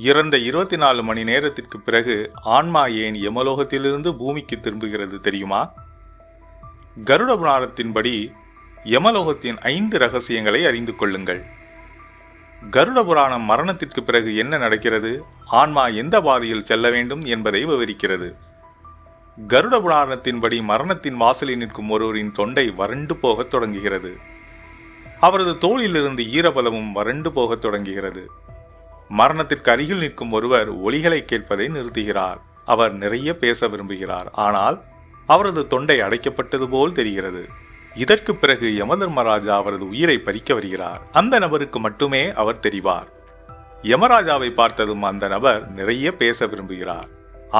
இறந்த 24 மணி நேரத்திற்கு பிறகு ஆன்மா ஏன் யமலோகத்திலிருந்து பூமிக்கு திரும்புகிறது தெரியுமா? கருட புராணத்தின்படி யமலோகத்தின் 5 ரகசியங்களை அறிந்து கொள்ளுங்கள். கருட புராணம் மரணத்திற்கு பிறகு என்ன நடக்கிறது, ஆன்மா எந்த பாதையில் செல்ல வேண்டும் என்பதை விவரிக்கிறது. கருட புராணத்தின்படி மரணத்தின் வாசலில் நிற்கும் ஒருவரின் தொண்டை வறண்டு போகத் தொடங்குகிறது. அவரது தோளிலிருந்து ஈரபலமும் வறண்டு போகத் தொடங்குகிறது. மரணத்திற்கு அருகில் நிற்கும் ஒருவர் ஒலிகளை கேட்பதை நிறுத்துகிறார். அவர் நிறைய பேச விரும்புகிறார். ஆனால் அவரது தொண்டை அடைக்கப்பட்டது போல் தெரிகிறது. இதற்கு பிறகு யமதர்மராஜா அவரது உயிரை பறிக்க வருகிறார். அந்த நபருக்கு மட்டுமே அவர் தெரிவார். யமராஜாவை பார்த்ததும் அந்த நபர் நிறைய பேச விரும்புகிறார்.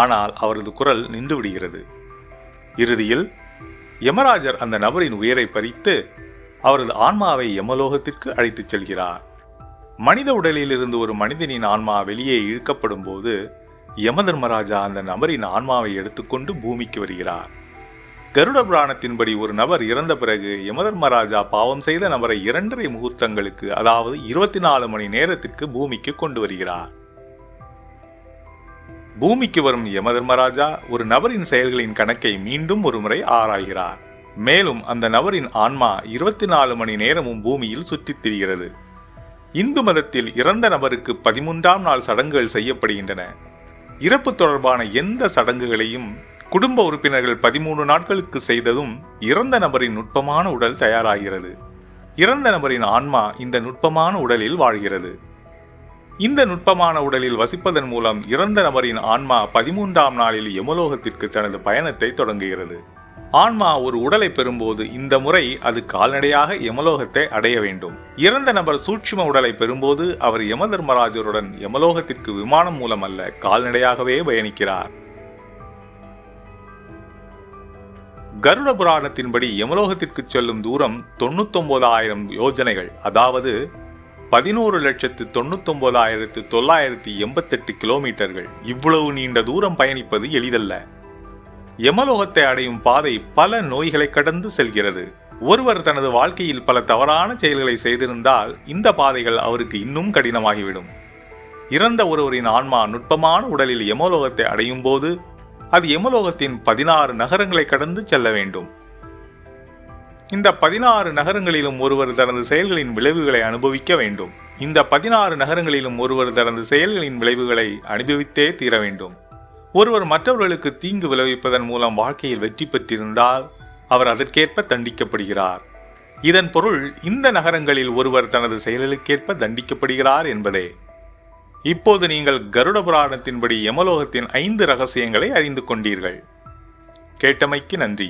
ஆனால் அவரது குரல் நின்று விடுகிறது. இறுதியில் யமராஜர் அந்த நபரின் உயிரை பறித்து அவரது ஆன்மாவை யமலோகத்திற்கு அழைத்துச் செல்கிறார். மனித உடலில் இருந்து ஒரு மனிதனின் ஆன்மா வெளியே இழுக்கப்படும் போது யமதர்மராஜா அந்த நபரின் ஆன்மாவை எடுத்துக்கொண்டு பூமிக்கு வருகிறார். கருட புராணத்தின்படி ஒரு நபர் இறந்த பிறகு யமதர்மராஜா பாவம் செய்த நபரை 2.5 முகூர்த்தங்களுக்கு, அதாவது 24 மணி நேரத்திற்கு பூமிக்கு கொண்டு வருகிறார். பூமிக்கு வரும் யமதர்மராஜா ஒரு நபரின் செயல்களின் கணக்கை மீண்டும் ஒரு முறை ஆராய்கிறார். மேலும் அந்த நபரின் ஆன்மா 24 மணி நேரமும் பூமியில் சுற்றித் திரிகிறது. இந்து மதத்தில் இறந்த நபருக்கு 13ஆம் நாள் சடங்குகள் செய்யப்படுகின்றன. இறப்பு தொடர்பான எந்த சடங்குகளையும் குடும்ப உறுப்பினர்கள் 13 நாட்களுக்கு செய்ததும் இறந்த நபரின் நுட்பமான உடல் தயாராகிறது. இறந்த நபரின் ஆன்மா இந்த நுட்பமான உடலில் வாழ்கிறது. இந்த நுட்பமான உடலில் வசிப்பதன் மூலம் இறந்த நபரின் ஆன்மா 13ஆம் நாளில் யமலோகத்திற்கு தனது பயணத்தை தொடங்குகிறது. ஆன்மா ஒரு உடலை பெறும்போது இந்த முறை அது கால்நடையாக யமலோகத்தை அடைய வேண்டும். இறந்த நபர் சூட்சும உடலை பெறும்போது அவர் யமதர்மராஜருடன் யமலோகத்திற்கு விமானம் மூலம் அல்ல, கால்நடையாகவே பயணிக்கிறார். கருட புராணத்தின்படி யமலோகத்திற்கு செல்லும் தூரம் 99,000 யோஜனைகள், அதாவது 11,99,988 கிலோமீட்டர்கள். இவ்வளவு நீண்ட தூரம் பயணிப்பது எளிதல்ல. யமலோகத்தை அடையும் பாதை பல நோய்களை கடந்து செல்கிறது. ஒருவர் தனது வாழ்க்கையில் பல தவறான செயல்களை செய்திருந்தால் இந்த பாதைகள் அவருக்கு இன்னும் கடினமாகிவிடும். இறந்த ஒருவரின் ஆன்மா நுட்பமான உடலில் யமலோகத்தை அடையும் போது அது யமலோகத்தின் 16 நகரங்களை கடந்து செல்ல வேண்டும். இந்த 16 நகரங்களிலும் ஒருவர் தனது செயல்களின் விளைவுகளை அனுபவிக்க வேண்டும். இந்த 16 நகரங்களிலும் ஒருவர் தனது செயல்களின் விளைவுகளை அனுபவித்தே தீர வேண்டும். ஒருவர் மற்றவர்களுக்கு தீங்கு விளைவிப்பதன் மூலம் வாழ்க்கையில் வெற்றி பெற்றிருந்தால் அவர் அதற்கேற்ப தண்டிக்கப்படுகிறார். இதன் பொருள் இந்த நகரங்களில் ஒருவர் தனது செயல்களுக்கேற்ப தண்டிக்கப்படுகிறார் என்பதே. இப்போது நீங்கள் கருட புராணத்தின்படி யமலோகத்தின் 5 ரகசியங்களை அறிந்து கொண்டீர்கள். கேட்டமைக்கு நன்றி.